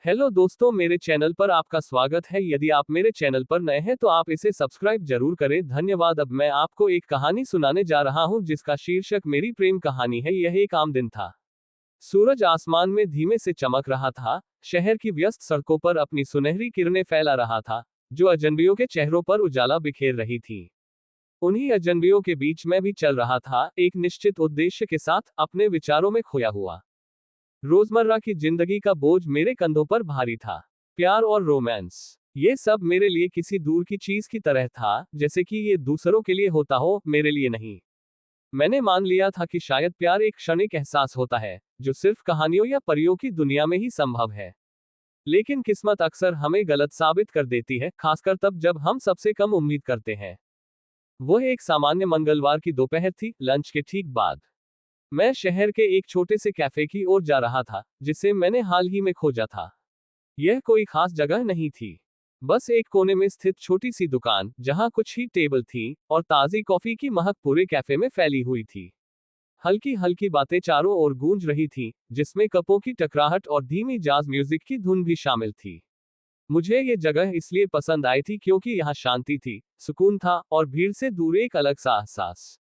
Hello दोस्तों, मेरे channel पर आपका स्वागत है। यदि आप मेरे चैनल पर नए हैं तो आप इसे सब्सक्राइब जरूर करें। धन्यवाद। अब मैं आपको एक कहानी सुनाने जा रहा हूं जिसका शीर्षक मेरी प्रेम कहानी है। यह एक आम दिन था। सूरज आसमान में धीमे से चमक रहा था। शहर की व्यस्त सड़कों पर अपनी सुनहरी किरणें फैला रहा था, जो अजनबियों के चेहरों पर उजाला बिखेर रही थी। उन्हीं अजनबियों के बीच मैं भी चल रहा था, एक निश्चित उद्देश्य के साथ, अपने विचारों में खोया हुआ। रोजमर्रा की जिंदगी का बोझ मेरे कंधों पर भारी था। प्यार और रोमांस, ये सब मेरे लिए किसी दूर की चीज की तरह था, जैसे कि ये दूसरों के लिए होता हो, मेरे लिए नहीं। मैंने मान लिया था कि शायद प्यार एक क्षणिक एहसास होता है, जो सिर्फ कहानियों या परियों की दुनिया में ही संभव है। लेकिन किस्मत अक्सर हमें गलत साबित कर देती है, खासकर तब जब हम सबसे कम उम्मीद करते हैं। वह एक सामान्य मंगलवार की दोपहर थी, लंच के ठीक बाद। मैं शहर के एक छोटे से कैफे की ओर जा रहा था, जिसे मैंने हाल ही में खोजा था। यह कोई खास जगह नहीं थी, बस एक कोने में स्थित छोटी सी दुकान, जहां कुछ ही टेबल थी और ताजी कॉफी की महक पूरे कैफे में फैली हुई थी। हल्की हल्की बातें चारों ओर गूंज रही थी, जिसमें कपों की टकराहट और धीमी जाज म्यूजिक की धुन भी शामिल थी। मुझे ये जगह इसलिए पसंद आई थी क्योंकि यहाँ शांति थी, सुकून था और भीड़ से दूर एक अलग सा एहसास।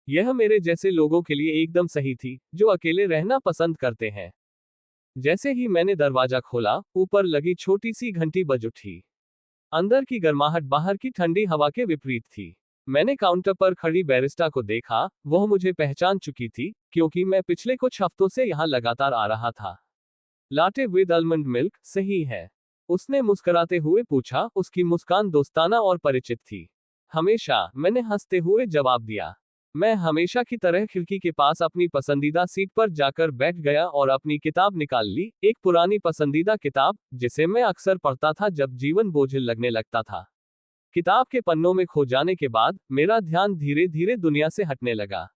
यह मेरे जैसे लोगों के लिए एकदम सही थी, जो अकेले रहना पसंद करते हैं। जैसे ही मैंने दरवाजा खोला, ऊपर लगी छोटी सी घंटी बज उठी। अंदर की गर्माहट बाहर की ठंडी हवा के विपरीत थी। मैंने काउंटर पर खड़ी बैरिस्टा को देखा। वह मुझे पहचान चुकी थी, क्योंकि मैं पिछले कुछ हफ्तों से यहाँ लगातार आ रहा था। लाटे विद आलमंड मिल्क, सही है? उसने मुस्कुराते हुए पूछा। उसकी मुस्कान दोस्ताना और परिचित थी। हमेशा, मैंने हंसते हुए जवाब दिया। मैं हमेशा की तरह खिड़की के पास अपनी पसंदीदा सीट पर जाकर बैठ गया और अपनी किताब निकाल ली, एक पुरानी पसंदीदा किताब, जिसे मैं अक्सर पढ़ता था जब जीवन बोझिल लगने लगता था। किताब के पन्नों में खो जाने के बाद मेरा ध्यान धीरे धीरे दुनिया से हटने लगा।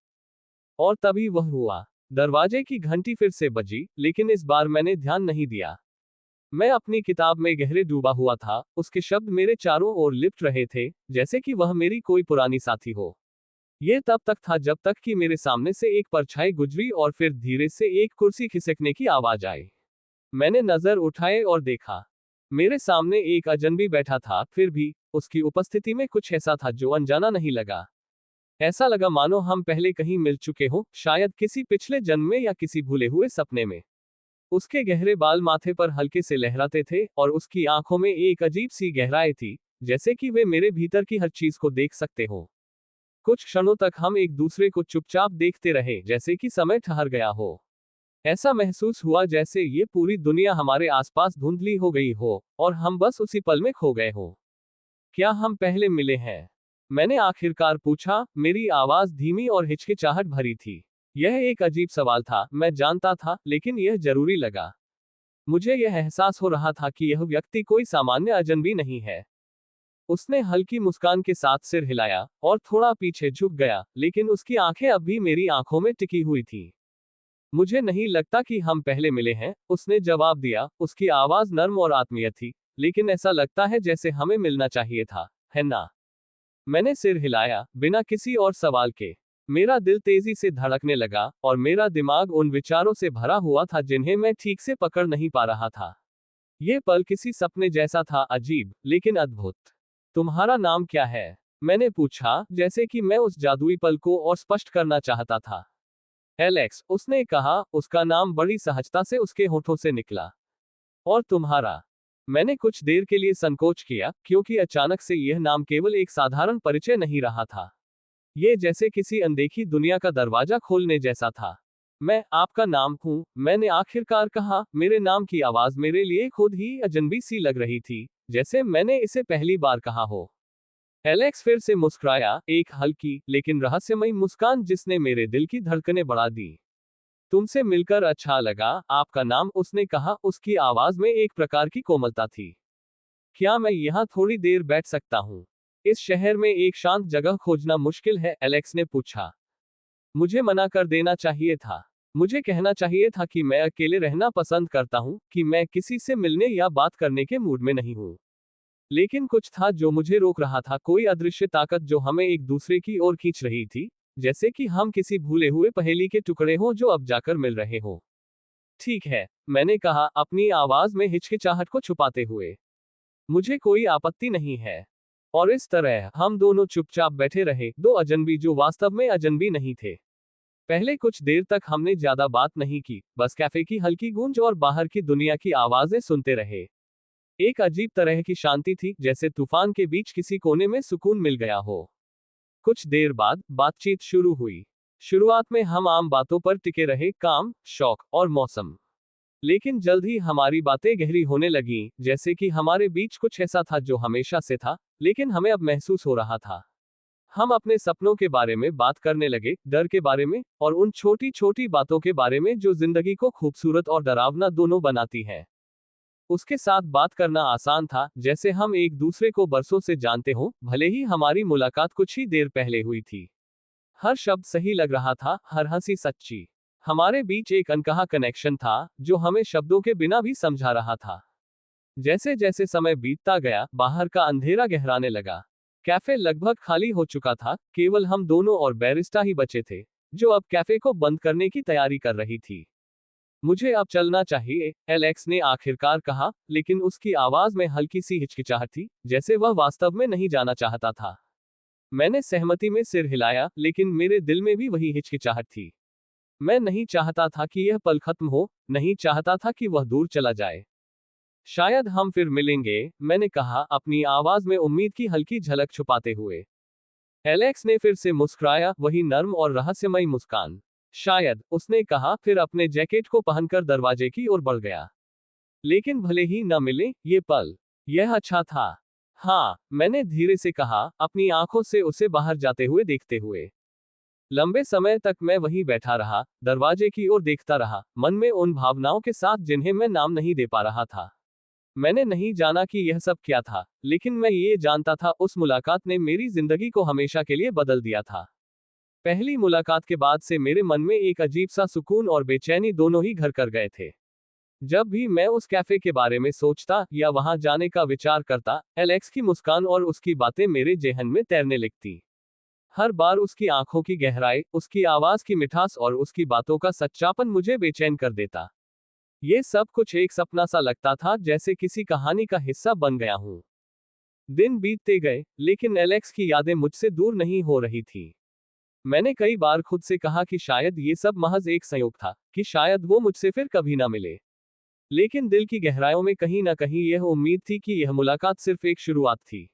और तभी वह हुआ। दरवाजे की घंटी फिर से बजी, लेकिन इस बार मैंने ध्यान नहीं दिया। मैं अपनी किताब में गहरे डूबा हुआ था। उसके शब्द मेरे चारों ओर लिपट रहे थे, जैसे कि वह मेरी कोई पुरानी साथी हो। ये तब तक था जब तक कि मेरे सामने से एक परछाई गुजरी और फिर धीरे से एक कुर्सी खिसकने की आवाज आई। मैंने नजर उठाए और देखा। मेरे सामने एक अजनबी बैठा था, फिर भी उसकी उपस्थिति में कुछ ऐसा था जो अनजाना नहीं लगा। ऐसा लगा मानो हम पहले कहीं मिल चुके हों, शायद किसी पिछले जन्म में या किसी भूले हुए सपने में। उसके गहरे बाल माथे पर हल्के से लहराते थे और उसकी आंखों में एक अजीब सी गहराई थी, जैसे कि वे मेरे भीतर की हर चीज को देख सकते हो। कुछ क्षणों तक हम एक दूसरे को चुपचाप देखते रहे, जैसे कि समय ठहर गया हो। ऐसा महसूस हुआ जैसे ये पूरी दुनिया हमारे आसपास धुंधली हो गई हो और हम बस उसी पल में खो गए हो। क्या हम पहले मिले हैं? मैंने आखिरकार पूछा। मेरी आवाज धीमी और हिचकिचाहट भरी थी। यह एक अजीब सवाल था, मैं जानता था, लेकिन यह जरूरी लगा। मुझे यह एहसास हो रहा था कि यह व्यक्ति कोई सामान्य अजनबी नहीं है। उसने हल्की मुस्कान के साथ सिर हिलाया और थोड़ा पीछे झुक गया, लेकिन उसकी आंखें अब भी मेरी आंखों में टिकी हुई थी। मुझे नहीं लगता कि हम पहले मिले हैं, उसने जवाब दिया। उसकी आवाज नर्म और आत्मीय थी, लेकिन ऐसा लगता है जैसे हमें मिलना चाहिए था, है ना? मैंने सिर हिलाया, बिना किसी और सवाल के। मेरा दिल तेजी से धड़कने लगा और मेरा दिमाग उन विचारों से भरा हुआ था जिन्हें मैं ठीक से पकड़ नहीं पा रहा था। ये पल किसी सपने जैसा था, अजीब लेकिन अद्भुत। तुम्हारा नाम क्या है? मैंने पूछा, जैसे कि मैं उस जादुई पल को और स्पष्ट करना चाहता था। एलेक्स, उसने कहा। उसका नाम बड़ी सहजता से उसके होठों से निकला। और तुम्हारा? मैंने कुछ देर के लिए संकोच किया, क्योंकि अचानक से यह नाम केवल एक साधारण परिचय नहीं रहा था। ये जैसे किसी अनदेखी दुनिया का दरवाजा खोलने जैसा था। मैं आपका नाम हूं, मैंने आखिरकार कहा। मेरे नाम की आवाज मेरे लिए खुद ही अजनबी सी लग रही थी, जैसे मैंने इसे पहली बार कहा हो। एलेक्स फिर से मुस्कुराया, एक हल्की लेकिन रहस्यमयी मुस्कान जिसने मेरे दिल की धड़कनें बढ़ा दी। तुमसे मिलकर अच्छा लगा। आपका नाम? उसने कहा। उसकी आवाज में एक प्रकार की कोमलता थी। क्या मैं यहाँ थोड़ी देर बैठ सकता हूँ? इस शहर में एक शांत जगह खोजना मुश्किल है, एलेक्स ने पूछा। मुझे मना कर देना चाहिए था। मुझे कहना चाहिए था कि मैं अकेले रहना पसंद करता हूँ, कि मैं किसी से मिलने या बात करने के मूड में नहीं हूँ। लेकिन कुछ था जो मुझे रोक रहा था, कोई अदृश्य ताकत जो हमें एक दूसरे की ओर खींच रही थी, जैसे कि हम किसी भूले हुए पहेली के टुकड़े हों जो अब जाकर मिल रहे हों। ठीक है, मैंने कहा, अपनी आवाज में हिचकिचाहट को छुपाते हुए। मुझे कोई आपत्ति नहीं है। और इस तरह हम दोनों चुपचाप बैठे रहे, दो अजनबी जो वास्तव में अजनबी नहीं थे। पहले कुछ देर तक हमने ज्यादा बात नहीं की, बस कैफे की हल्की गूंज और बाहर की दुनिया की आवाजें सुनते रहे। एक अजीब तरह की शांति थी, जैसे तूफान के बीच किसी कोने में सुकून मिल गया हो। कुछ देर बाद बातचीत शुरू हुई। शुरुआत में हम आम बातों पर टिके रहे, काम, शौक और मौसम। लेकिन जल्द ही हमारी बातें गहरी होने लगीं, जैसे कि हमारे बीच कुछ ऐसा था जो हमेशा से था, लेकिन हमें अब महसूस हो रहा था। हम अपने सपनों के बारे में बात करने लगे, डर के बारे में, और उन छोटी छोटी बातों के बारे में जो जिंदगी को खूबसूरत और डरावना दोनों बनाती हैं। उसके साथ बात करना आसान था, जैसे हम एक दूसरे को बरसों से जानते हों, भले ही हमारी मुलाकात कुछ ही देर पहले हुई थी। हर शब्द सही लग रहा था, हर हंसी सच्ची। हमारे बीच एक अनकहा कनेक्शन था, जो हमें शब्दों के बिना भी समझा रहा था। जैसे जैसे समय बीतता गया, बाहर का अंधेरा गहराने लगा। कैफे लगभग खाली हो चुका था, केवल हम दोनों और बैरिस्टा ही बचे थे, जो अब कैफे को बंद करने की तैयारी कर रही थी। मुझे अब चलना चाहिए, एलेक्स ने आखिरकार कहा, लेकिन उसकी आवाज में हल्की सी हिचकिचाहट थी, जैसे वह वास्तव में नहीं जाना चाहता था। मैंने सहमति में सिर हिलाया, लेकिन मेरे दिल में भी वही हिचकिचाहट थी। मैं नहीं चाहता था कि यह पल खत्म हो, नहीं चाहता था कि वह दूर चला जाए। शायद हम फिर मिलेंगे, मैंने कहा, अपनी आवाज में उम्मीद की हल्की झलक छुपाते हुए। एलेक्स ने फिर से मुस्कुराया, वही नर्म और रहस्यमयी मुस्कान। शायद, उसने कहा, फिर अपने जैकेट को पहनकर दरवाजे की ओर बढ़ गया। लेकिन भले ही न मिले, ये पल, यह अच्छा था। हाँ, मैंने धीरे से कहा, अपनी आंखों से उसे बाहर जाते हुए देखते हुए। लंबे समय तक मैं वहीं बैठा रहा, दरवाजे की ओर देखता रहा, मन में उन भावनाओं के साथ जिन्हें मैं नाम नहीं दे पा रहा था। मैंने नहीं जाना कि यह सब क्या था, लेकिन मैं ये जानता था, उस मुलाकात ने मेरी जिंदगी को हमेशा के लिए बदल दिया था। पहली मुलाकात के बाद से मेरे मन में एक अजीब सा सुकून और बेचैनी दोनों ही घर कर गए थे। जब भी मैं उस कैफे के बारे में सोचता या वहां जाने का विचार करता, एलेक्स की मुस्कान और उसकी बातें मेरे जेहन में तैरने लगती। हर बार उसकी आंखों की गहराई, उसकी आवाज की मिठास और उसकी बातों का सच्चापन मुझे बेचैन कर देता। ये सब कुछ एक सपना सा लगता था, जैसे किसी कहानी का हिस्सा बन गया हूं। दिन बीतते गए, लेकिन एलेक्स की यादें मुझसे दूर नहीं हो रही थी। मैंने कई बार खुद से कहा कि शायद ये सब महज एक संयोग था, कि शायद वो मुझसे फिर कभी ना मिले। लेकिन दिल की गहराइयों में कहीं ना कहीं यह उम्मीद थी कि यह मुलाकात सिर्फ एक शुरुआत थी।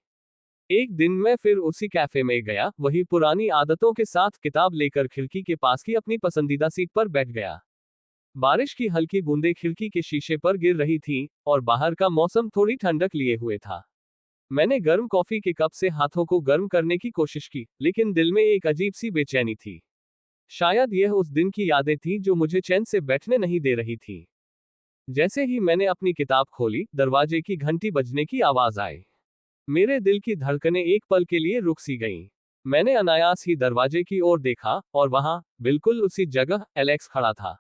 एक दिन मैं फिर उसी कैफे में गया, वही पुरानी आदतों के साथ, किताब लेकर खिड़की के पास की अपनी पसंदीदा सीट पर बैठ गया। बारिश की हल्की बूंदें खिड़की के शीशे पर गिर रही थीं, और बाहर का मौसम थोड़ी ठंडक लिए हुए था। मैंने गर्म कॉफी के कप से हाथों को गर्म करने की कोशिश की, लेकिन दिल में एक अजीब सी बेचैनी थी। शायद यह उस दिन की यादें थीं जो मुझे चैन से बैठने नहीं दे रही थी। जैसे ही मैंने अपनी किताब खोली, दरवाजे की घंटी बजने की आवाज आई। मेरे दिल की धड़कनें एक पल के लिए रुक सी गईं। मैंने अनायास ही दरवाजे की ओर देखा, और वहां, बिल्कुल उसी जगह, एलेक्स खड़ा था।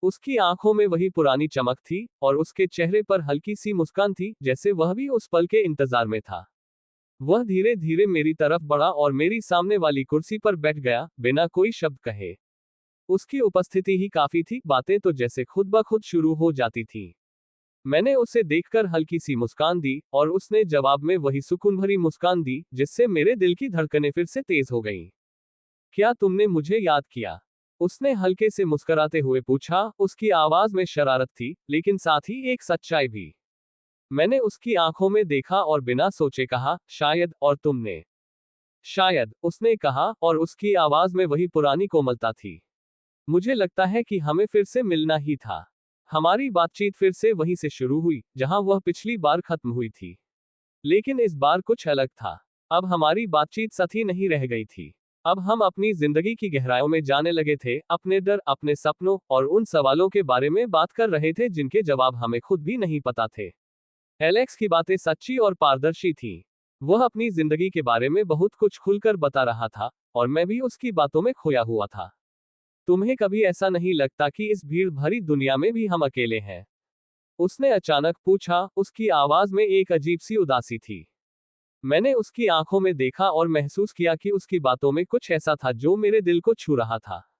उसकी आंखों में वही पुरानी चमक थी, और उसके चेहरे पर हल्की सी मुस्कान थी, जैसे वह भी उस पल के इंतजार में था। वह धीरे धीरे मेरी तरफ बढ़ा और मेरी सामने वाली कुर्सी पर बैठ गया, बिना कोई शब्द कहे। उसकी उपस्थिति ही काफी थी, बातें तो जैसे खुद ब खुद शुरू हो जाती थी। मैंने उसे देखकर हल्की सी मुस्कान दी, और उसने जवाब में वही सुकून भरी मुस्कान दी, जिससे मेरे दिल की धड़कनें फिर से तेज हो गईं। क्या तुमने मुझे याद किया? उसने हल्के से मुस्कुराते हुए पूछा, उसकी आवाज में शरारत थी, लेकिन साथ ही एक सच्चाई भी। मैंने उसकी आंखों में देखा और बिना सोचे कहा, शायद, और तुमने? शायद, उसने कहा, और उसकी आवाज में वही पुरानी कोमलता थी। मुझे लगता है कि हमें फिर से मिलना ही था। हमारी बातचीत फिर से वहीं से शुरू हुई, जहां वह पिछली बार खत्म हुई थी। लेकिन इस बार कुछ अलग था। अब हमारी बातचीत सतही नहीं रह गई थी। अब हम अपनी जिंदगी की गहराइयों में जाने लगे थे, अपने डर, अपने सपनों, और उन सवालों के बारे में बात कर रहे थे जिनके जवाब हमें खुद भी नहीं पता थे। एलेक्स की बातें सच्ची और पारदर्शी थीं। वह अपनी जिंदगी के बारे में बहुत कुछ खुलकर बता रहा था, और मैं भी उसकी बातों में खोया हुआ था। तुम्हें कभी ऐसा नहीं लगता कि इस भीड़ भरी दुनिया में भी हम अकेले हैं? उसने अचानक पूछा, उसकी आवाज में एक अजीब सी उदासी थी। मैंने उसकी आंखों में देखा और महसूस किया कि उसकी बातों में कुछ ऐसा था जो मेरे दिल को छू रहा था।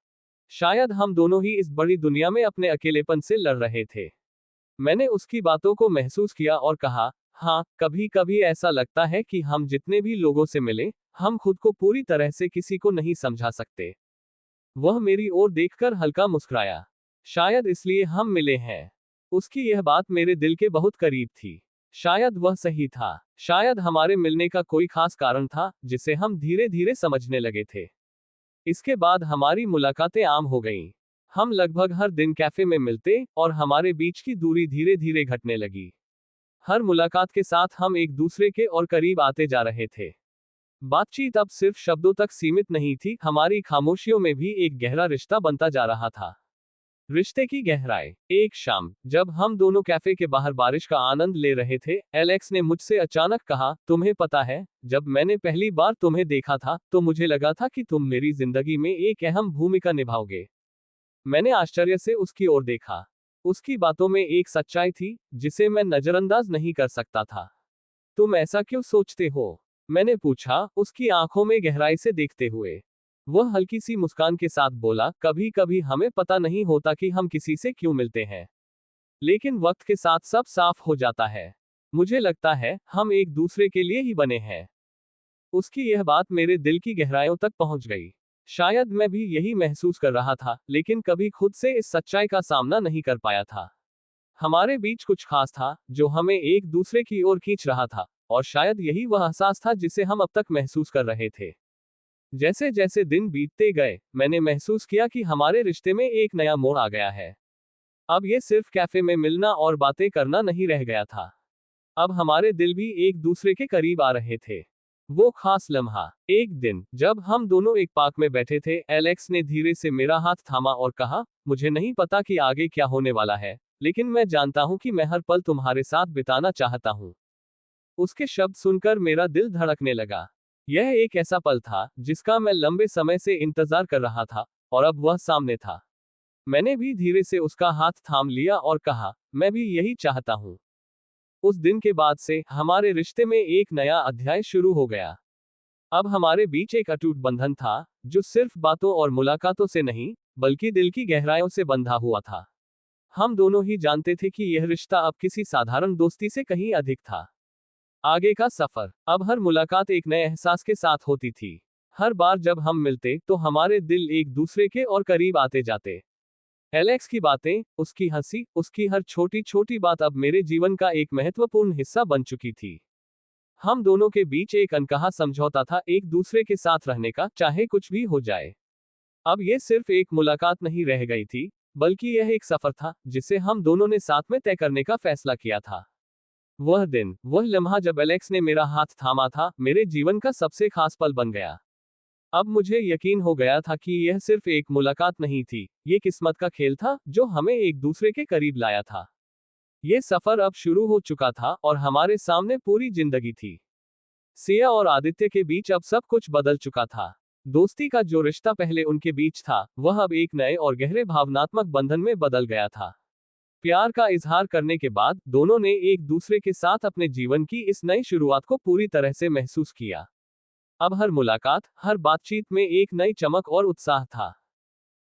शायद हम दोनों ही इस बड़ी दुनिया में अपने अकेलेपन से लड़ रहे थे। मैंने उसकी बातों को महसूस किया और कहा, हाँ, कभी कभी ऐसा लगता है कि हम जितने भी लोगों से मिले, हम खुद को पूरी तरह से किसी को नहीं समझा सकते। वह मेरी ओर देखकर हल्का मुस्कुराया। शायद इसलिए हम मिले हैं। उसकी यह बात मेरे दिल के बहुत करीब थी। शायद वह सही था। शायद हमारे मिलने का कोई खास कारण था, जिसे हम धीरे धीरे समझने लगे थे। इसके बाद हमारी मुलाकातें आम हो गईं। हम लगभग हर दिन कैफे में मिलते और हमारे बीच की दूरी धीरे धीरे घटने लगी। हर मुलाकात के साथ हम एक दूसरे के और करीब आते जा रहे थे। बातचीत अब सिर्फ शब्दों तक सीमित नहीं थी, हमारी खामोशियों में भी एक गहरा रिश्ता बनता जा रहा था। रिश्ते की गहराई। एक शाम, जब हम दोनों कैफे के बाहर बारिश का आनंद ले रहे थे, एलेक्स ने मुझसे अचानक कहा, तुम्हें पता है, जब मैंने पहली बार तुम्हें देखा था, तो मुझे लगा था कि तुम मेरी जिंदगी में एक अहम भूमिका निभाओगे। मैंने आश्चर्य से उसकी ओर देखा। उसकी बातों में एक सच्चाई थी, जिसे मैं नजरअंदाज नहीं कर सकता था। तुम ऐसा क्यों सोचते हो? मैंने पूछा, उसकी आंखों में गहराई से देखते हुए। वह हल्की सी मुस्कान के साथ बोला, कभी कभी हमें पता नहीं होता कि हम किसी से क्यों मिलते हैं, लेकिन वक्त के साथ सब साफ हो जाता है। मुझे लगता है, हम एक दूसरे के लिए ही बने हैं। उसकी यह बात मेरे दिल की गहराइयों तक पहुंच गई। शायद मैं भी यही महसूस कर रहा था, लेकिन कभी खुद से इस सच्चाई का सामना नहीं कर पाया था। हमारे बीच कुछ खास था, जो हमें एक दूसरे की ओर खींच रहा था, और शायद यही वह एहसास था जिसे हम अब तक महसूस कर रहे थे। जैसे जैसे दिन बीतते गए, मैंने महसूस किया कि हमारे रिश्ते में एक नया मोड़ आ गया है। अब ये सिर्फ कैफे में मिलना और बातें करना नहीं रह गया था। अब हमारे दिल भी एक दूसरे के करीब आ रहे थे। वो खास लम्हा। एक दिन, जब हम दोनों एक पार्क में बैठे थे, एलेक्स ने धीरे से मेरा हाथ थामा और कहा, मुझे नहीं पता कि आगे क्या होने वाला है, लेकिन मैं जानता हूं कि मैं हर पल तुम्हारे साथ बिताना चाहता हूं। उसके शब्द सुनकर मेरा दिल धड़कने लगा। यह एक ऐसा पल था, जिसका मैं लंबे समय से इंतजार कर रहा था, और अब वह सामने था। मैंने भी धीरे से उसका हाथ थाम लिया और कहा, मैं भी यही चाहता हूं। उस दिन के बाद से हमारे रिश्ते में एक नया अध्याय शुरू हो गया। अब हमारे बीच एक अटूट बंधन था, जो सिर्फ बातों और मुलाकातों से नहीं, बल्कि दिल की गहराइयों से बंधा हुआ था। हम दोनों ही जानते थे कि यह रिश्ता अब किसी साधारण दोस्ती से कहीं अधिक था। आगे का सफर। अब हर मुलाकात एक नए एहसास के साथ होती थी। हर बार जब हम मिलते, तो हमारे दिल एक दूसरे के और करीब आते जाते। एलेक्स की बातें, उसकी हंसी, उसकी हर छोटी छोटी बात अब मेरे जीवन का एक महत्वपूर्ण हिस्सा बन चुकी थी। हम दोनों के बीच एक अनकहा समझौता था, एक दूसरे के साथ रहने का, चाहे कुछ भी हो जाए। अब यह सिर्फ एक मुलाकात नहीं रह गई थी, बल्कि यह एक सफर था, जिसे हम दोनों ने साथ में तय करने का फैसला किया था। वह दिन, वह लम्हा जब एलेक्स ने मेरा हाथ थामा था, मेरे जीवन का सबसे खास पल बन गया। अब मुझे यकीन हो गया था कि यह सिर्फ एक मुलाकात नहीं थी, ये किस्मत का खेल था, जो हमें एक दूसरे के करीब लाया था। ये सफर अब शुरू हो चुका था, और हमारे सामने पूरी जिंदगी थी। सिया और आदित्य के बीच अब सब कुछ बदल चुका था। दोस्ती का जो रिश्ता पहले उनके बीच था, वह अब एक नए और गहरे भावनात्मक बंधन में बदल गया था। प्यार का इजहार करने के बाद, दोनों ने एक दूसरे के साथ अपने जीवन की इस नई शुरुआत को पूरी तरह से महसूस किया। अब हर मुलाकात, हर बातचीत में एक नई चमक और उत्साह था।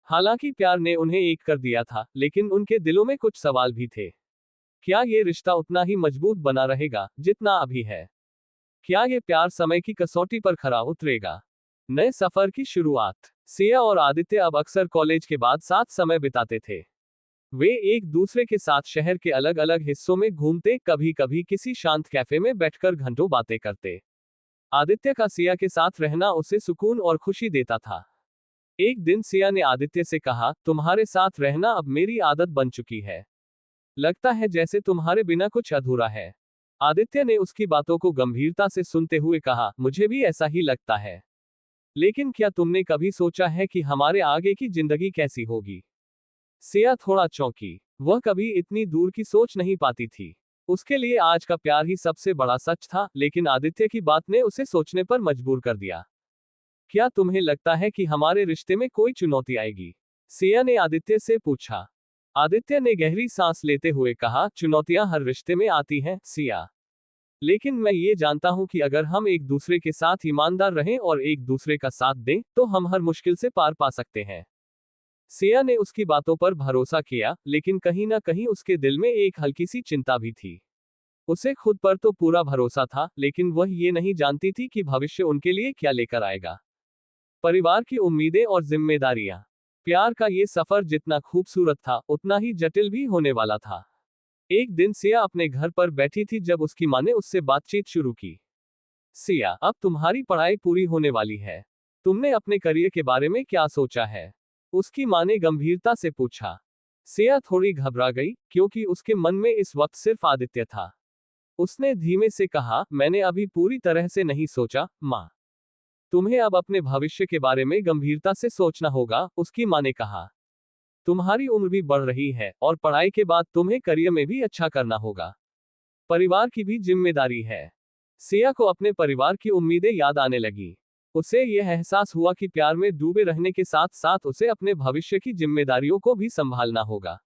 हालांकि प्यार ने उन्हें एक कर दिया था, लेकिन उनके दिलों में कुछ सवाल भी थे। क्या ये रिश्ता उतना ही मजबूत बना रहेगा, जितना अभी है? क्या ये प्यार समय की कसौटी पर खरा उतरेगा? नए सफर की शुरुआत। सिया और आदित्य अब अक्सर कॉलेज के बाद साथ समय बिताते थे। वे एक दूसरे के साथ शहर के अलग अलग हिस्सों में घूमते, कभी कभी किसी शांत कैफे में बैठकर घंटों बातें करते। आदित्य का सिया के साथ रहना उसे सुकून और खुशी देता था। एक दिन सिया ने आदित्य से कहा, तुम्हारे साथ रहना अब मेरी आदत बन चुकी है। लगता है जैसे तुम्हारे बिना कुछ अधूरा है। आदित्य ने उसकी बातों को गंभीरता से सुनते हुए कहा, मुझे भी ऐसा ही लगता है। लेकिन क्या तुमने कभी सोचा है कि हमारे आगे की जिंदगी कैसी होगी? सिया थोड़ा चौंकी। वह कभी इतनी दूर की सोच नहीं पाती थी। उसके लिए आज का प्यार ही सबसे बड़ा सच था, लेकिन आदित्य की बात ने उसे सोचने पर मजबूर कर दिया। क्या तुम्हें लगता है कि हमारे रिश्ते में कोई चुनौती आएगी? सिया ने आदित्य से पूछा। आदित्य ने गहरी सांस लेते हुए कहा, चुनौतियां हर रिश्ते में आती हैं, सिया। लेकिन मैं ये जानता हूं कि अगर हम एक दूसरे के साथ ईमानदार रहें और एक दूसरे का साथ दें, तो हम हर मुश्किल से पार पा सकते हैं। सिया ने उसकी बातों पर भरोसा किया, लेकिन कहीं ना कहीं उसके दिल में एक हल्की सी चिंता भी थी। उसे खुद पर तो पूरा भरोसा था, लेकिन वह ये नहीं जानती थी कि भविष्य उनके लिए क्या लेकर आएगा। परिवार की उम्मीदें और जिम्मेदारियां। प्यार का ये सफर जितना खूबसूरत था, उतना ही जटिल भी होने वाला था। एक दिन सिया अपने घर पर बैठी थी जब उसकी माँ ने उससे बातचीत शुरू की। सिया, अब तुम्हारी पढ़ाई पूरी होने वाली है। तुमने अपने करियर के बारे में क्या सोचा है? उसकी माँ ने गंभीरता से पूछा। सिया थोड़ी घबरा गई, क्योंकि उसके मन में इस वक्त सिर्फ आदित्य था। उसने धीमे से कहा, मैंने अभी पूरी तरह से नहीं सोचा, माँ। तुम्हें अब अपने भविष्य के बारे में गंभीरता से सोचना होगा, उसकी माँ ने कहा। तुम्हारी उम्र भी बढ़ रही है, और पढ़ाई के बाद तुम्हें करियर में भी अच्छा करना होगा। परिवार की भी जिम्मेदारी है। सिया को अपने परिवार की उम्मीदें याद आने लगी। उसे यह एहसास हुआ कि प्यार में डूबे रहने के साथ साथ उसे अपने भविष्य की जिम्मेदारियों को भी संभालना होगा।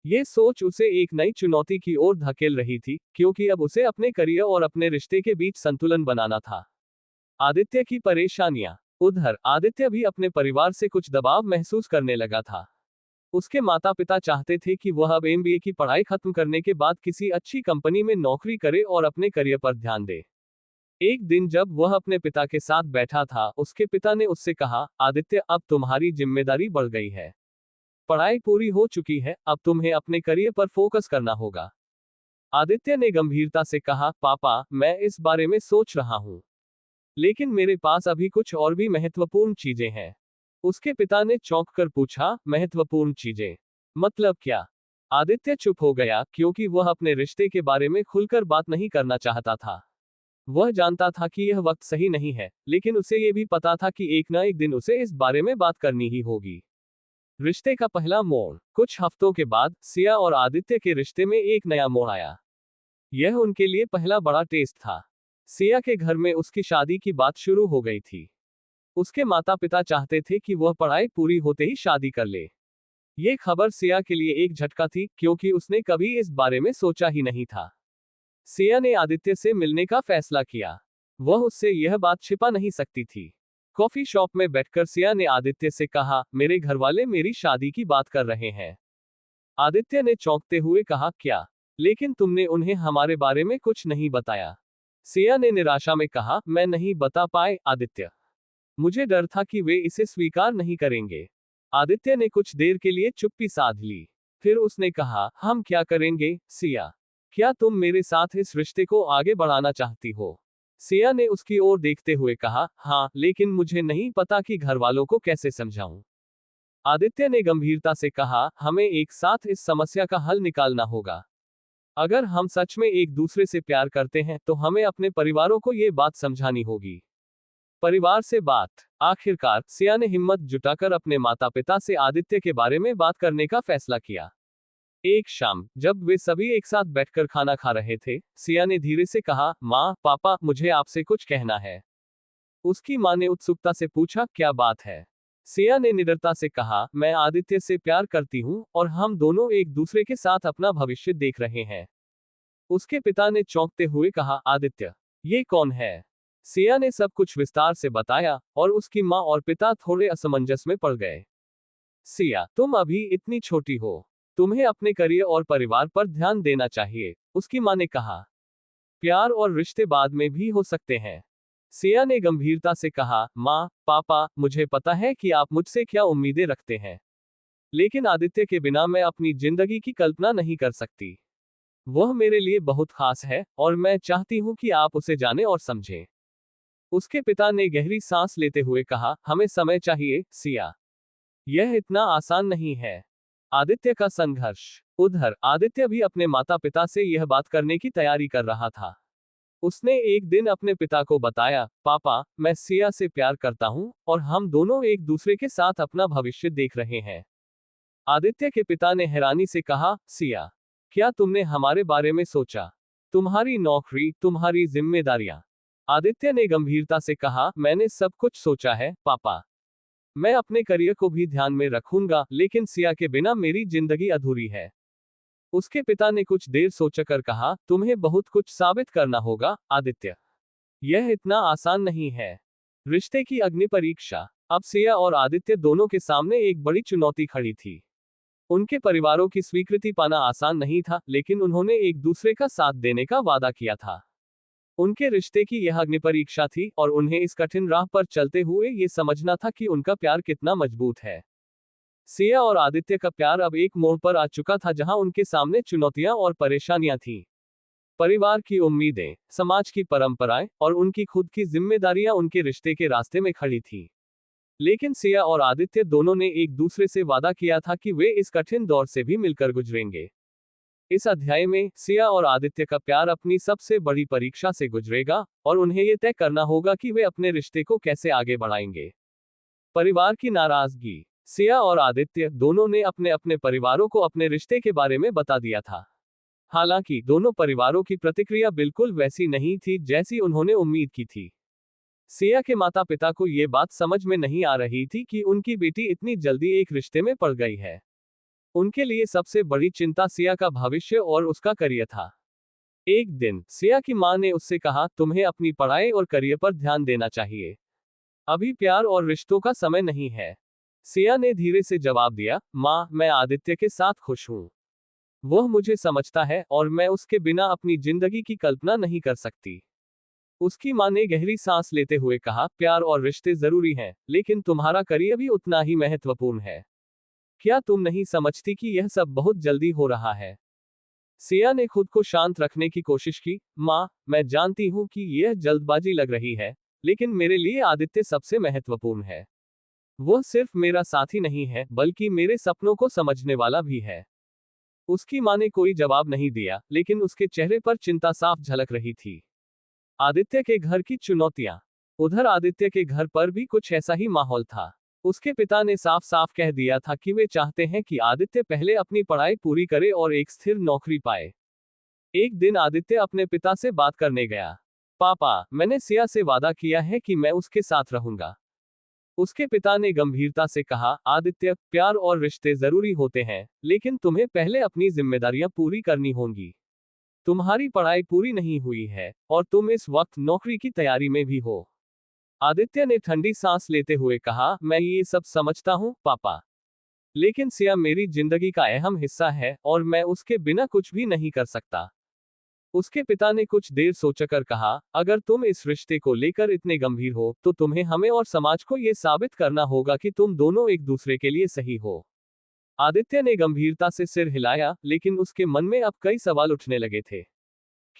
ये सोच उसे एक नई चुनौती की ओर धकेल रही थी, क्योंकि अब उसे अपने करियर और अपने रिश्ते के बीच संतुलन बनाना था। आदित्य की परेशानियां। उधर आदित्य भी अपने परिवार से कुछ दबाव महसूस करने लगा था। उसके माता पिता चाहते थे कि वह अब एमबीए की पढ़ाई खत्म करने के बाद किसी अच्छी कंपनी में नौकरी करे और अपने करियर पर ध्यान दे। एक दिन जब वह अपने पिता के साथ बैठा था, उसके पिता ने उससे कहा, आदित्य, अब तुम्हारी जिम्मेदारी बढ़ गई है। पढ़ाई पूरी हो चुकी है, अब तुम्हें अपने करियर पर फोकस करना होगा। आदित्य ने गंभीरता से कहा, पापा, मैं इस बारे में सोच रहा हूँ, लेकिन मेरे पास अभी कुछ और भी महत्वपूर्ण चीजें हैं। उसके पिता ने चौंक कर पूछा, महत्वपूर्ण चीजें? मतलब क्या? आदित्य चुप हो गया, क्योंकि वह अपने रिश्ते के बारे में खुलकर बात नहीं करना चाहता था। वह जानता था कि यह वक्त सही नहीं है, लेकिन उसे यह भी पता था कि एक न एक दिन उसे इस बारे में बात करनी ही होगी। रिश्ते का पहला मोड़। कुछ हफ्तों के बाद सिया और आदित्य के रिश्ते में एक नया मोड़ आया। यह उनके लिए पहला बड़ा टेस्ट था। सिया के घर में उसकी शादी की बात शुरू हो गई थी। उसके माता पिता चाहते थे कि वह पढ़ाई पूरी होते ही शादी कर ले। ये खबर सिया के लिए एक झटका थी, क्योंकि उसने कभी इस बारे में सोचा ही नहीं था। सिया ने आदित्य से मिलने का फैसला किया। वह उससे यह बात छिपा नहीं सकती थी। कॉफी शॉप में बैठकर सिया ने आदित्य से कहा, मेरे घरवाले मेरी शादी की बात कर रहे हैं। आदित्य ने चौंकते हुए कहा, क्या? लेकिन तुमने उन्हें हमारे बारे में कुछ नहीं बताया। सिया ने निराशा में कहा, मैं नहीं बता पाए, आदित्य। मुझे डर था कि वे इसे स्वीकार नहीं करेंगे। आदित्य ने कुछ देर के लिए चुप्पी साध ली। फिर उसने कहा, हम क्या करेंगे, सिया? क्या तुम मेरे साथ इस रिश्ते को आगे बढ़ाना चाहती हो? सिया ने उसकी ओर देखते हुए कहा, हाँ, लेकिन मुझे नहीं पता कि घरवालों को कैसे समझाऊं। आदित्य ने गंभीरता से कहा, हमें एक साथ इस समस्या का हल निकालना होगा। अगर हम सच में एक दूसरे से प्यार करते हैं, तो हमें अपने परिवारों को ये बात समझानी होगी। परिवार से बात। आखिरकार सिया ने हिम्मत जुटाकर अपने माता पिता से आदित्य के बारे में बात करने का फैसला किया। एक शाम जब वे सभी एक साथ बैठकर खाना खा रहे थे, सिया ने धीरे से कहा, माँ, पापा, मुझे आपसे कुछ कहना है। उसकी माँ ने उत्सुकता से पूछा, क्या बात है? सिया ने निडरता से कहा, मैं आदित्य से प्यार करती हूँ, और हम दोनों एक दूसरे के साथ अपना भविष्य देख रहे हैं। उसके पिता ने चौंकते हुए कहा, आदित्य, ये कौन है? सिया ने सब कुछ विस्तार से बताया, और उसकी माँ और पिता थोड़े असमंजस में पड़ गए। सिया, तुम अभी इतनी छोटी हो। तुम्हें अपने करियर और परिवार पर ध्यान देना चाहिए, उसकी माँ ने कहा। प्यार और रिश्ते बाद में भी हो सकते हैं। सिया ने गंभीरता से कहा, माँ, पापा, मुझे पता है कि आप मुझसे क्या उम्मीदें रखते हैं। लेकिन आदित्य के बिना मैं अपनी जिंदगी की कल्पना नहीं कर सकती। वह मेरे लिए बहुत खास है, और मैं चाहती हूँ कि आप उसे जानें और समझें। उसके पिता ने गहरी सांस लेते हुए कहा, हमें समय चाहिए, सिया। यह इतना आसान नहीं है। आदित्य का संघर्ष। उधर आदित्य भी अपने माता पिता से यह बात करने की तैयारी कर रहा था। उसने एक दिन अपने पिता को बताया, पापा, मैं सिया से प्यार करता हूँ, और हम दोनों एक दूसरे के साथ अपना भविष्य देख रहे हैं। आदित्य के पिता ने हैरानी से कहा, सिया, क्या तुमने हमारे बारे में सोचा? तुम्हारी नौकरी, तुम्हारी जिम्मेदारियां? आदित्य ने गंभीरता से कहा, मैंने सब कुछ सोचा है, पापा। मैं अपने करियर को भी ध्यान में रखूंगा, लेकिन सिया के बिना मेरी जिंदगी अधूरी है। उसके पिता ने कुछ देर सोचकर कहा, तुम्हें बहुत कुछ साबित करना होगा, आदित्य। यह इतना आसान नहीं है। रिश्ते की अग्नि परीक्षा। अब सिया और आदित्य दोनों के सामने एक बड़ी चुनौती खड़ी थी। उनके परिवारों की स्वीकृति पाना आसान नहीं था, लेकिन उन्होंने एक दूसरे का साथ देने का वादा किया था। उनके रिश्ते की यह अग्निपरीक्षा थी और उन्हें इस कठिन राह पर चलते हुए ये समझना था कि उनका प्यार कितना मजबूत है। सिया और आदित्य का प्यार अब एक मोड़ पर आ चुका था जहां उनके सामने चुनौतियां और परेशानियां थीं। परिवार की उम्मीदें, समाज की परंपराएं और उनकी खुद की जिम्मेदारियां उनके रिश्ते के रास्ते में खड़ी थीं। लेकिन सिया और आदित्य दोनों ने एक दूसरे से वादा किया था कि वे इस कठिन दौर से भी मिलकर गुजरेंगे। इस अध्याय में सिया और आदित्य का प्यार अपनी सबसे बड़ी परीक्षा से गुजरेगा और उन्हें यह तय करना होगा कि वे अपने रिश्ते को कैसे आगे बढ़ाएंगे। परिवार की नाराजगी। सिया और आदित्य दोनों ने अपने अपने परिवारों को अपने रिश्ते के बारे में बता दिया था। हालांकि दोनों परिवारों की प्रतिक्रिया बिल्कुल वैसी नहीं थी जैसी उन्होंने उम्मीद की थी। सिया के माता पिता को ये बात समझ में नहीं आ रही थी कि उनकी बेटी इतनी जल्दी एक रिश्ते में पड़ गई है। उनके लिए सबसे बड़ी चिंता सिया का भविष्य और उसका करियर था। एक दिन सिया की मां ने उससे कहा, तुम्हें अपनी पढ़ाई और करियर पर ध्यान देना चाहिए। अभी प्यार और रिश्तों का समय नहीं है। सिया ने धीरे से जवाब दिया, मां, मैं आदित्य के साथ खुश हूं। वह मुझे समझता है और मैं उसके बिना अपनी जिंदगी की कल्पना नहीं कर सकती। उसकी मां ने गहरी सांस लेते हुए कहा, प्यार और रिश्ते जरूरी हैं, लेकिन तुम्हारा करियर भी उतना ही महत्वपूर्ण है। क्या तुम नहीं समझती कि यह सब बहुत जल्दी हो रहा है? सिया ने खुद को शांत रखने की कोशिश की। मां, मैं जानती हूं कि यह जल्दबाजी लग रही है, लेकिन मेरे लिए आदित्य सबसे महत्वपूर्ण है। वह सिर्फ मेरा साथी नहीं है, बल्कि मेरे सपनों को समझने वाला भी है। उसकी मां ने कोई जवाब नहीं दिया, लेकिन उसके चेहरे पर चिंता साफ झलक रही थी। आदित्य के घर की चुनौतियां। उधर आदित्य के घर पर भी कुछ ऐसा ही माहौल था। उसके पिता ने साफ साफ कह दिया था कि वे चाहते हैं कि आदित्य पहले अपनी पढ़ाई पूरी करे और एक स्थिर नौकरी पाए। एक दिन आदित्य अपने पिता से बात करने गया। पापा, मैंने सिया से वादा किया है कि मैं उसके साथ रहूंगा। उसके पिता ने गंभीरता से कहा, आदित्य, प्यार और रिश्ते जरूरी होते हैं, लेकिन तुम्हें पहले अपनी जिम्मेदारियां पूरी करनी होंगी। तुम्हारी पढ़ाई पूरी नहीं हुई है और तुम इस वक्त नौकरी की तैयारी में भी हो। आदित्य ने ठंडी सांस लेते हुए कहा, मैं ये सब समझता हूँ पापा, लेकिन सिया मेरी जिंदगी का अहम हिस्सा है और मैं उसके बिना कुछ भी नहीं कर सकता। उसके पिता ने कुछ देर सोचकर कहा, अगर तुम इस रिश्ते को लेकर इतने गंभीर हो, तो तुम्हें हमें और समाज को यह साबित करना होगा कि तुम दोनों एक दूसरे के लिए सही हो। आदित्य ने गंभीरता से सिर हिलाया, लेकिन उसके मन में अब कई सवाल उठने लगे थे।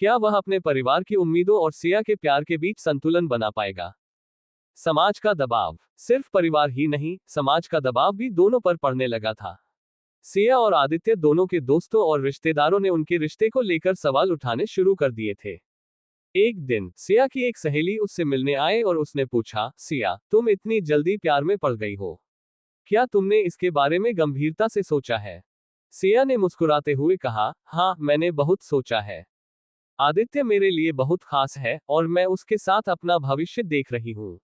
क्या वह अपने परिवार की उम्मीदों और सिया के प्यार के बीच संतुलन बना पाएगा? समाज का दबाव। सिर्फ परिवार ही नहीं, समाज का दबाव भी दोनों पर पड़ने लगा था। सिया और आदित्य दोनों के दोस्तों और रिश्तेदारों ने उनके रिश्ते को लेकर सवाल उठाने शुरू कर दिए थे। एक दिन सिया की एक सहेली उससे मिलने आए और उसने पूछा, सिया, तुम इतनी जल्दी प्यार में पड़ गई हो। क्या तुमने इसके बारे में गंभीरता से सोचा है? सिया ने मुस्कुराते हुए कहा, हाँ, मैंने बहुत सोचा है। आदित्य मेरे लिए बहुत खास है और मैं उसके साथ अपना भविष्य देख रही हूँ।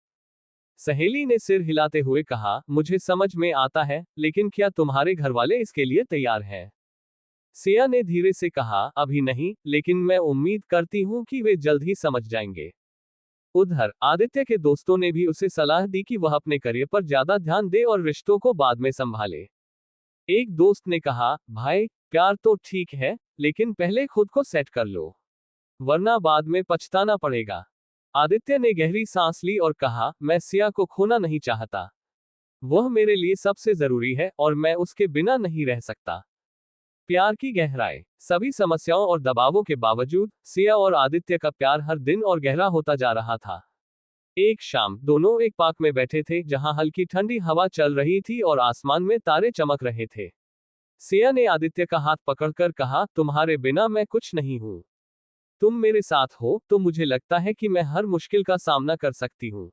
सहेली ने सिर हिलाते हुए कहा, मुझे समझ में आता है, लेकिन क्या तुम्हारे घरवाले इसके लिए तैयार हैं? सिया ने धीरे से कहा, अभी नहीं, लेकिन मैं उम्मीद करती हूँ कि वे जल्द ही समझ जाएंगे। उधर आदित्य के दोस्तों ने भी उसे सलाह दी कि वह अपने करियर पर ज्यादा ध्यान दे और रिश्तों को बाद में संभाले। एक दोस्त ने कहा, भाई, प्यार तो ठीक है, लेकिन पहले खुद को सेट कर लो, वरना बाद में पछताना पड़ेगा। आदित्य ने गहरी सांस ली और कहा, मैं सिया को खोना नहीं चाहता। वह मेरे लिए सबसे जरूरी है और मैं उसके बिना नहीं रह सकता। प्यार की गहराई। सभी समस्याओं और दबावों के बावजूद सिया और आदित्य का प्यार हर दिन और गहरा होता जा रहा था। एक शाम दोनों एक पार्क में बैठे थे जहां हल्की ठंडी हवा चल रही थी और आसमान में तारे चमक रहे थे। सिया ने आदित्य का हाथ पकड़कर कहा, तुम्हारे बिना मैं कुछ नहीं हूं। तुम मेरे साथ हो तो मुझे लगता है कि मैं हर मुश्किल का सामना कर सकती हूँ।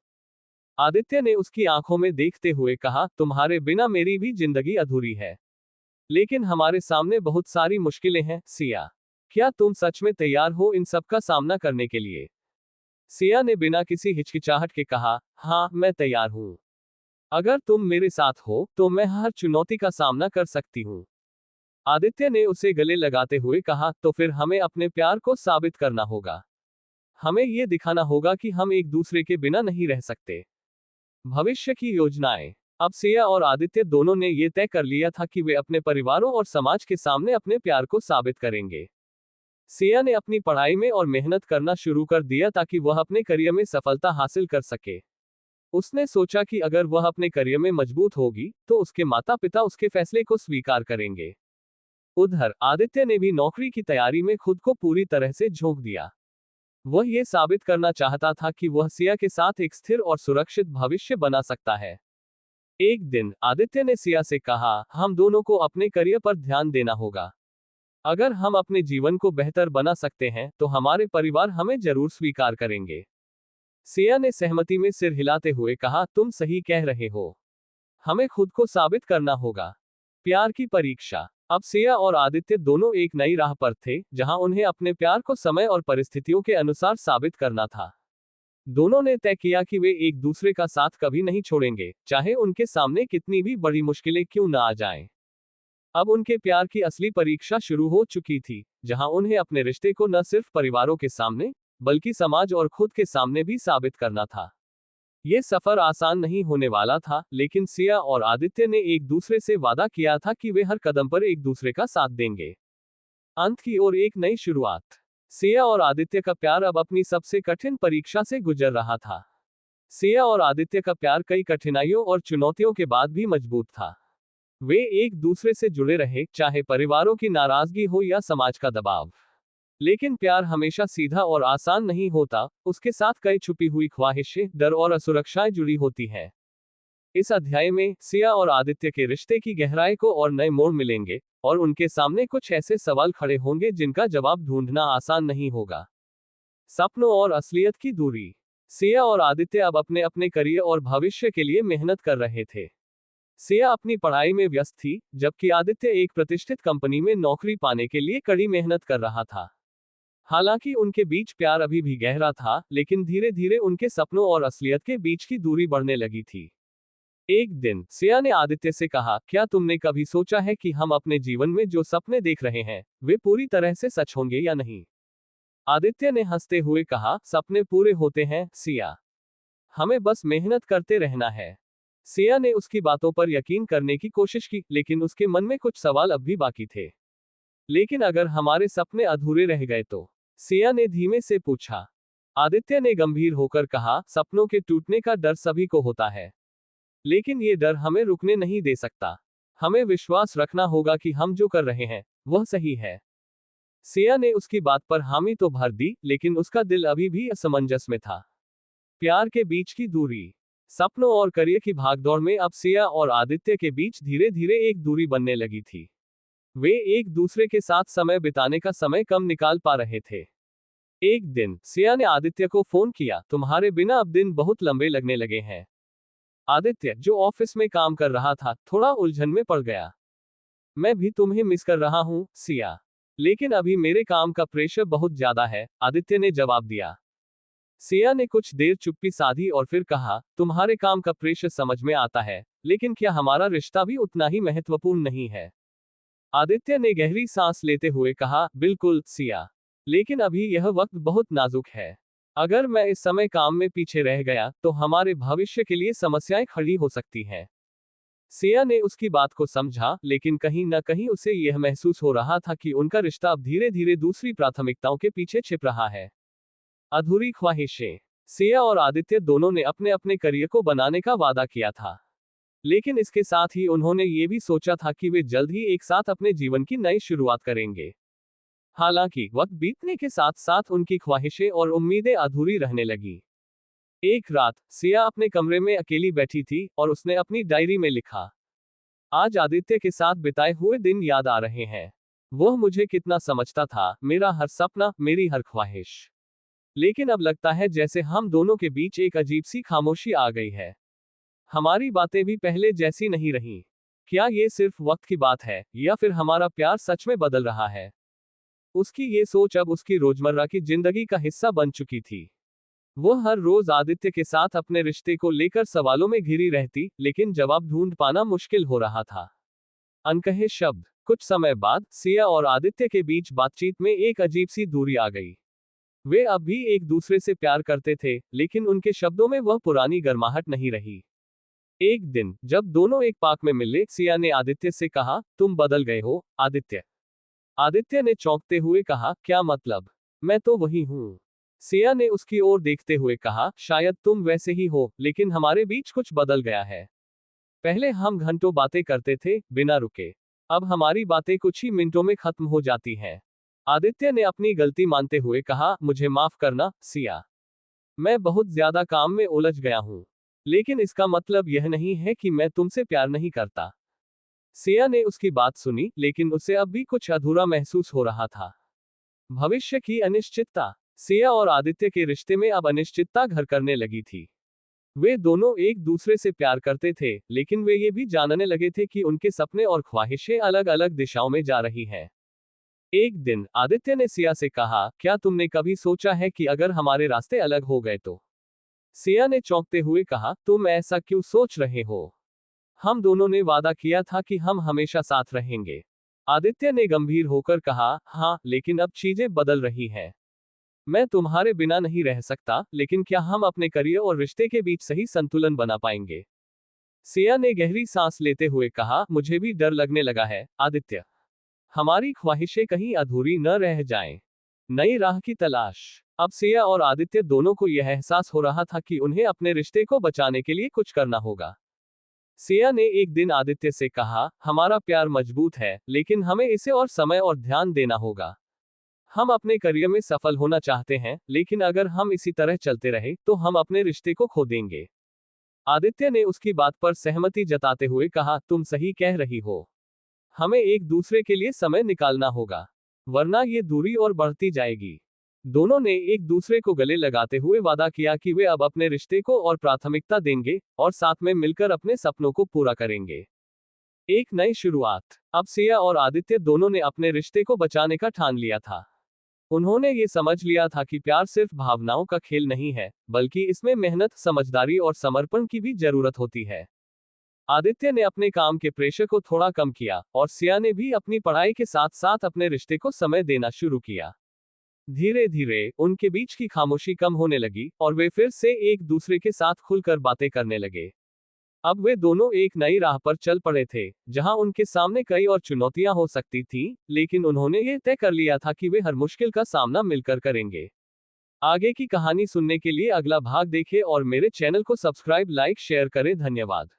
आदित्य ने उसकी आंखों में देखते हुए कहा, तुम्हारे बिना मेरी भी जिंदगी अधूरी है। लेकिन हमारे सामने बहुत सारी मुश्किलें हैं, सिया। क्या तुम सच में तैयार हो इन सब का सामना करने के लिए? सिया ने बिना किसी हिचकिचाहट के कहा, हाँ, मैं तैयार हूँ। अगर तुम मेरे साथ हो तो मैं हर चुनौती का सामना कर सकती हूँ। आदित्य ने उसे गले लगाते हुए कहा, तो फिर हमें अपने प्यार को साबित करना होगा। हमें यह दिखाना होगा कि हम एक दूसरे के बिना नहीं रह सकते। भविष्य की योजनाएं। अब सिया और आदित्य दोनों ने ये तय कर लिया था कि वे अपने परिवारों और समाज के सामने अपने प्यार को साबित करेंगे। सिया ने अपनी पढ़ाई में और मेहनत करना शुरू कर दिया ताकि वह अपने करियर में सफलता हासिल कर सके। उसने सोचा कि अगर वह अपने करियर में मजबूत होगी तो उसके माता पिता उसके फैसले को स्वीकार करेंगे। उधर आदित्य ने भी नौकरी की तैयारी में खुद को पूरी तरह से झोंक दिया। वह ये साबित करना चाहता था कि वह सिया के साथ एक स्थिर और सुरक्षित भविष्य बना सकता है। एक दिन आदित्य ने सिया से कहा, हम दोनों को अपने करियर पर ध्यान देना होगा। अगर हम अपने जीवन को बेहतर बना सकते हैं तो हमारे परिवार हमें जरूर स्वीकार करेंगे। सिया ने सहमति में सिर हिलाते हुए कहा, तुम सही कह रहे हो। हमें खुद को साबित करना होगा। प्यार की परीक्षा। अब सिया और आदित्य दोनों एक नई राह पर थे, जहां उन्हें अपने प्यार को समय और परिस्थितियों के अनुसार साबित करना था। दोनों ने तय किया कि वे एक दूसरे का साथ कभी नहीं छोड़ेंगे, चाहे उनके सामने कितनी भी बड़ी मुश्किलें क्यों न आ जाएं। अब उनके प्यार की असली परीक्षा शुरू हो चुकी थी, जहां उन्हें अपने रिश्ते को न सिर्फ परिवारों के सामने, बल्कि समाज और खुद के सामने भी साबित करना था। ये सफर आसान नहीं होने वाला था, लेकिन सिया और आदित्य ने एक दूसरे से वादा किया था कि वे हर कदम पर एक दूसरे का साथ देंगे। अंत की ओर एक नई शुरुआत। सिया और आदित्य का प्यार अब अपनी सबसे कठिन परीक्षा से गुजर रहा था। सिया और आदित्य का प्यार कई कठिनाइयों और चुनौतियों के बाद भी मजबूत था। वे एक दूसरे से जुड़े रहे, चाहे परिवारों की नाराजगी हो या समाज का दबाव। लेकिन प्यार हमेशा सीधा और आसान नहीं होता, उसके साथ कई छुपी हुई ख्वाहिशें, डर और असुरक्षाएं जुड़ी होती हैं। इस अध्याय में सिया और आदित्य के रिश्ते की गहराई को और नए मोड़ मिलेंगे, और उनके सामने कुछ ऐसे सवाल खड़े होंगे जिनका जवाब ढूंढना आसान नहीं होगा। सपनों और असलियत की दूरी। सिया और आदित्य अब अपने अपने करियर और भविष्य के लिए मेहनत कर रहे थे। सिया अपनी पढ़ाई में व्यस्त थी, जबकि आदित्य एक प्रतिष्ठित कंपनी में नौकरी पाने के लिए कड़ी मेहनत कर रहा था। हालांकि उनके बीच प्यार अभी भी गहरा था, लेकिन धीरे धीरे उनके सपनों और असलियत के बीच की दूरी बढ़ने लगी थी। एक दिन सिया ने आदित्य से कहा, क्या तुमने कभी सोचा है कि हम अपने जीवन में जो सपने देख रहे हैं, वे पूरी तरह से सच होंगे या नहीं? आदित्य ने हंसते हुए कहा, सपने पूरे होते हैं सिया। हमें बस मेहनत करते रहना है। सिया ने उसकी बातों पर यकीन करने की कोशिश की, लेकिन उसके मन में कुछ सवाल अब भी बाकी थे। लेकिन अगर हमारे सपने अधूरे रह गए तो? सिया ने धीमे से पूछा। आदित्य ने गंभीर होकर कहा, सपनों के टूटने का डर सभी को होता है, लेकिन ये डर हमें रुकने नहीं दे सकता। हमें विश्वास रखना होगा कि हम जो कर रहे हैं वह सही है। सिया ने उसकी बात पर हामी तो भर दी, लेकिन उसका दिल अभी भी असमंजस में था। प्यार के बीच की दूरी। सपनों और करियर की भागदौड़ में अब सिया और आदित्य के बीच धीरे धीरे एक दूरी बनने लगी थी। वे एक दूसरे के साथ समय बिताने का समय कम निकाल पा रहे थे। एक दिन सिया ने आदित्य को फोन किया, तुम्हारे बिना अब दिन बहुत लंबे लगने लगे हैं। आदित्य, जो ऑफिस में काम कर रहा था, थोड़ा उलझन में पड़ गया। मैं भी तुम्हें मिस कर रहा हूं सिया, लेकिन अभी मेरे काम का प्रेशर बहुत ज्यादा है, आदित्य ने जवाब दिया। सिया ने कुछ देर चुप्पी साधी और फिर कहा, तुम्हारे काम का प्रेशर समझ में आता है, लेकिन क्या हमारा रिश्ता भी उतना ही महत्वपूर्ण नहीं है? आदित्य ने गहरी सांस लेते हुए कहा, बिल्कुल सिया, लेकिन अभी यह वक्त बहुत नाजुक है। अगर मैं इस समय काम में पीछे रह गया तो हमारे भविष्य के लिए समस्याएं खड़ी हो सकती हैं। सिया ने उसकी बात को समझा, लेकिन कहीं न कहीं उसे यह महसूस हो रहा था कि उनका रिश्ता अब धीरे धीरे दूसरी प्राथमिकताओं के पीछे छिप रहा है। अधूरी ख्वाहिशें। सिया और आदित्य दोनों ने अपने अपने करियर को बनाने का वादा किया था, लेकिन इसके साथ ही उन्होंने ये भी सोचा था कि वे जल्द ही एक साथ अपने जीवन की नई शुरुआत करेंगे। हालांकि वक्त बीतने के साथ साथ उनकी ख्वाहिशें और उम्मीदें अधूरी रहने लगी। एक रात सिया अपने कमरे में अकेली बैठी थी और उसने अपनी डायरी में लिखा, आज आदित्य के साथ बिताए हुए दिन याद आ रहे हैं। वह मुझे कितना समझता था, मेरा हर सपना, मेरी हर ख्वाहिश। लेकिन अब लगता है जैसे हम दोनों के बीच एक अजीब सी खामोशी आ गई है। हमारी बातें भी पहले जैसी नहीं रहीं। क्या ये सिर्फ वक्त की बात है, या फिर हमारा प्यार सच में बदल रहा है? उसकी ये सोच अब उसकी रोजमर्रा की जिंदगी का हिस्सा बन चुकी थी। वह हर रोज आदित्य के साथ अपने रिश्ते को लेकर सवालों में घिरी रहती, लेकिन जवाब ढूंढ पाना मुश्किल हो रहा था। अनकहे शब्द। कुछ समय बाद सिया और आदित्य के बीच बातचीत में एक अजीब सी दूरी आ गई। वे अब भी एक दूसरे से प्यार करते थे, लेकिन उनके शब्दों में वह पुरानी गर्माहट नहीं रही। एक दिन जब दोनों एक पार्क में मिले, सिया ने आदित्य से कहा, तुम बदल गए हो आदित्य। आदित्य ने चौंकते हुए कहा, क्या मतलब? मैं तो वही हूँ। सिया ने उसकी ओर देखते हुए कहा, शायद तुम वैसे ही हो, लेकिन हमारे बीच कुछ बदल गया है। पहले हम घंटों बातें करते थे, बिना रुके। अब हमारी बातें कुछ ही मिनटों में खत्म हो जाती हैं। आदित्य ने अपनी गलती मानते हुए कहा, मुझे माफ करना, सिया। मैं बहुत ज्यादा काम में उलझ गया हूँ। लेकिन इसका मतलब यह नहीं है कि मैं तुमसे प्यार नहीं करता। सिया ने उसकी बात सुनी, लेकिन उसे अब भी कुछ अधूरा महसूस हो रहा था। भविष्य की अनिश्चितता। सिया और आदित्य के रिश्ते में अब अनिश्चितता घर करने लगी थी। वे दोनों एक दूसरे से प्यार करते थे, लेकिन वे ये भी जानने लगे थे कि उनके सपने और ख्वाहिशें अलग अलग दिशाओं में जा रही हैं। एक दिन आदित्य ने सिया से कहा, क्या तुमने कभी सोचा है कि अगर हमारे रास्ते अलग हो गए तो? सिया ने चौंकते हुए कहा, तुम ऐसा क्यों सोच रहे हो? हम दोनों ने वादा किया था कि हम हमेशा साथ रहेंगे। आदित्य ने गंभीर होकर कहा, हाँ, लेकिन अब चीजें बदल रही हैं। मैं तुम्हारे बिना नहीं रह सकता, लेकिन क्या हम अपने करियर और रिश्ते के बीच सही संतुलन बना पाएंगे? सिया ने गहरी सांस लेते हुए कहा, मुझे भी डर लगने लगा है आदित्य। हमारी ख्वाहिशें कहीं अधूरी न रह जाएं। नई राह की तलाश। अब सिया और आदित्य दोनों को यह एहसास हो रहा था कि उन्हें अपने रिश्ते को बचाने के लिए कुछ करना होगा। सिया ने एक दिन आदित्य से कहा, हमारा प्यार मजबूत है, लेकिन हमें इसे और समय और ध्यान देना होगा। हम अपने करियर में सफल होना चाहते हैं, लेकिन अगर हम इसी तरह चलते रहे तो हम अपने रिश्ते को खो देंगे। आदित्य ने उसकी बात पर सहमति जताते हुए कहा, तुम सही कह रही हो। हमें एक दूसरे के लिए समय निकालना होगा, वरना ये दूरी और बढ़ती जाएगी। दोनों ने एक दूसरे को गले लगाते हुए वादा किया कि वे अब अपने रिश्ते को और प्राथमिकता देंगे और साथ में मिलकर अपने सपनों को पूरा करेंगे। एक नई शुरुआत। अब सिया और आदित्य दोनों ने अपने रिश्ते को बचाने का ठान लिया था। उन्होंने ये समझ लिया था कि प्यार सिर्फ भावनाओं का खेल नहीं है, बल्कि इसमें मेहनत, समझदारी और समर्पण की भी जरूरत होती है। आदित्य ने अपने काम के प्रेशर को थोड़ा कम किया, और सिया ने भी अपनी पढ़ाई के साथ साथ अपने रिश्ते को समय देना शुरू किया। धीरे धीरे उनके बीच की खामोशी कम होने लगी, और वे फिर से एक दूसरे के साथ खुलकर बातें करने लगे। अब वे दोनों एक नई राह पर चल पड़े थे, जहां उनके सामने कई और चुनौतियां हो सकती थीं, लेकिन उन्होंने ये तय कर लिया था कि वे हर मुश्किल का सामना मिलकर करेंगे। आगे की कहानी सुनने के लिए अगला भाग देखें और मेरे चैनल को सब्सक्राइब, लाइक, शेयर करें। धन्यवाद।